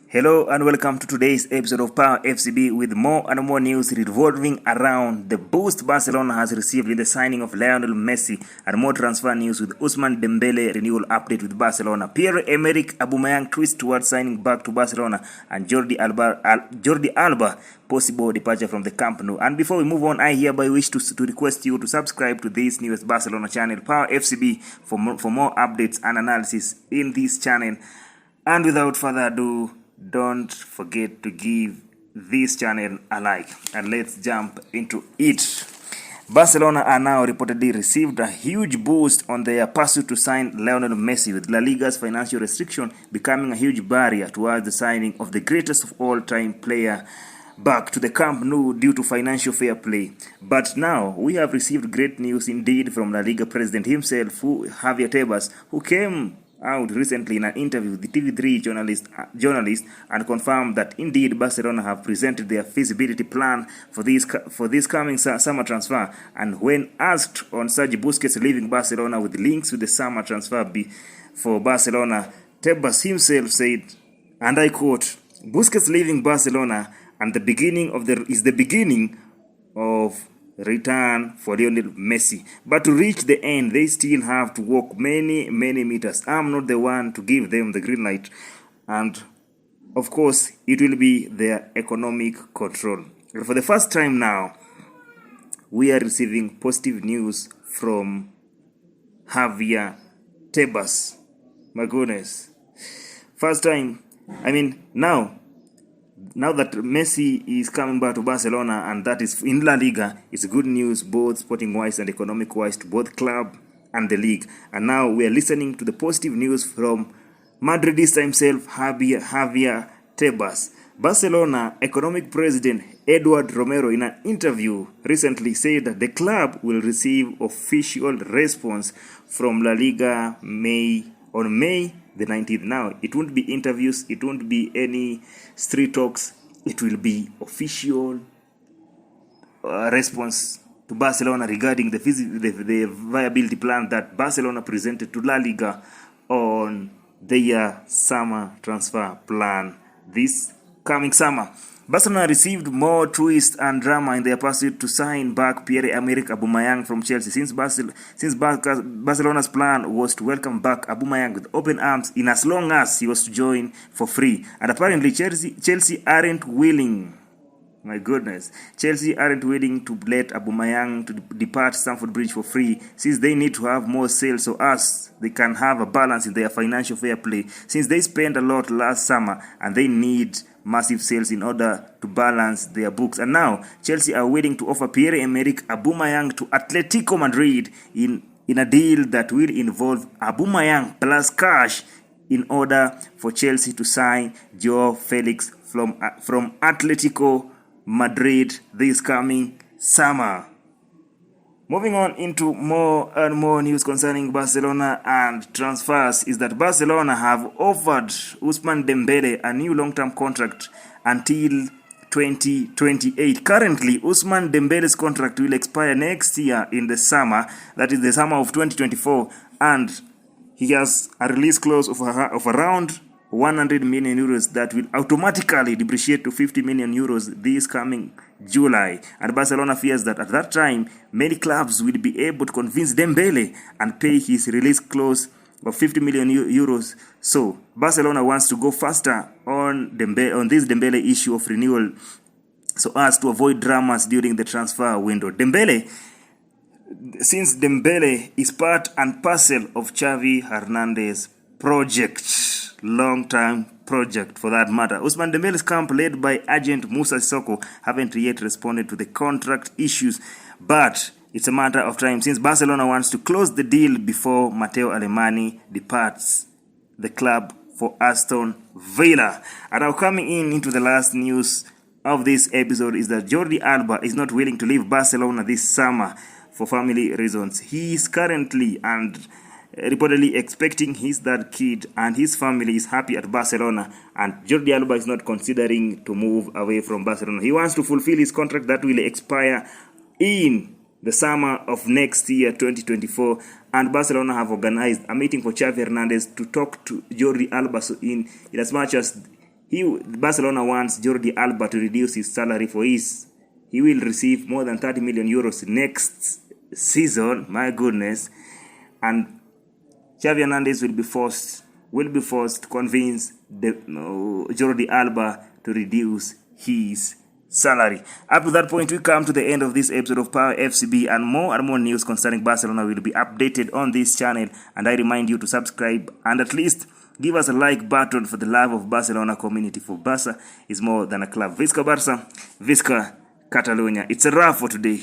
Hello and welcome to today's episode of Power FCB with more and more news revolving around the boost Barcelona has received in the signing of Lionel Messi and more transfer news with Ousmane Dembele renewal update with Barcelona. Pierre-Emerick Aubameyang twist towards signing back to Barcelona and Jordi Alba possible departure from the Camp Nou. And before we move on, I hereby wish to request you to subscribe to this newest Barcelona channel, Power FCB, for more updates and analysis in this channel. And without further ado, don't forget to give this channel a like, and let's jump into it. Barcelona are now reportedly received a huge boost on their pursuit to sign Lionel Messi, with La Liga's financial restriction becoming a huge barrier towards the signing of the greatest of all-time player back to the Camp Nou due to financial fair play. But now we have received great news indeed from La Liga president himself, Javier Tebas, who came out recently in an interview with the TV3 journalist and confirmed that indeed Barcelona have presented their feasibility plan for this coming summer transfer. And when asked on Sergi Busquets leaving Barcelona with links with the summer transfer for Barcelona, Tebas himself said, and I quote, "Busquets leaving Barcelona and the beginning of return for Lionel Messi. But to reach the end, they still have to walk many meters. I'm not the one to give them the green light. And of course, it will be their economic control." For the first time now, we are receiving positive news from Javier Tebas. My goodness. First time. I mean, now that Messi is coming back to Barcelona, and that is in La Liga, it's good news both sporting-wise and economic-wise to both club and the league. And now we are listening to the positive news from Madridista himself, Javier Tebas. Barcelona economic president Eduard Romero, in an interview recently, said that the club will receive official response from La Liga on May the 19th. Now, it won't be interviews, it won't be any street talks, it will be official response to Barcelona regarding the viability plan that Barcelona presented to La Liga on their summer transfer plan this coming summer. Barcelona received more twist and drama in their pursuit to sign back Pierre-Emerick Aubameyang from Chelsea, since Barcelona's plan was to welcome back Aubameyang with open arms in as long as he was to join for free. And apparently Chelsea aren't willing. My goodness. Chelsea aren't willing to let Aubameyang to depart Stamford Bridge for free, since they need to have more sales so as they can have a balance in their financial fair play, since they spent a lot last summer and they need massive sales in order to balance their books. And now Chelsea are willing to offer Pierre-Emerick Aubameyang to Atletico Madrid in a deal that will involve Aubameyang plus cash in order for Chelsea to sign Joao Felix from Atletico Madrid this coming summer. Moving on into more and more news concerning Barcelona and transfers is that Barcelona have offered Ousmane Dembele a new long-term contract until 2028. Currently, Ousmane Dembele's contract will expire next year in the summer, that is the summer of 2024, and he has a release clause of around 100 million euros that will automatically depreciate to 50 million euros this coming July. And Barcelona fears that at that time, many clubs will be able to convince Dembele and pay his release clause of 50 million euros. So Barcelona wants to go faster on this Dembele issue of renewal so as to avoid dramas during the transfer window. Since Dembele is part and parcel of Xavi Hernandez's project, long-term project for that matter. Ousmane Dembele's camp, led by agent Moussa Sissoko, haven't yet responded to the contract issues, but it's a matter of time, since Barcelona wants to close the deal before Matteo Alemany departs the club for Aston Villa. And now coming into the last news of this episode is that Jordi Alba is not willing to leave Barcelona this summer for family reasons. He is currently and reportedly expecting his third kid, and his family is happy at Barcelona, and Jordi Alba is not considering to move away from Barcelona. He wants to fulfill his contract that will expire in the summer of next year, 2024, and Barcelona have organized a meeting for Xavi Hernandez to talk to Jordi Alba in as much as Barcelona wants Jordi Alba to reduce his salary for he will receive more than 30 million euros next season. My goodness. And Xavi Hernandez will be forced to convince Jordi Alba to reduce his salary. Up to that point, we come to the end of this episode of Power FCB, and more news concerning Barcelona will be updated on this channel. And I remind you to subscribe and at least give us a like button for the love of Barcelona community. For Barca is more than a club. Visca Barca, Visca Catalonia. It's a wrap for today.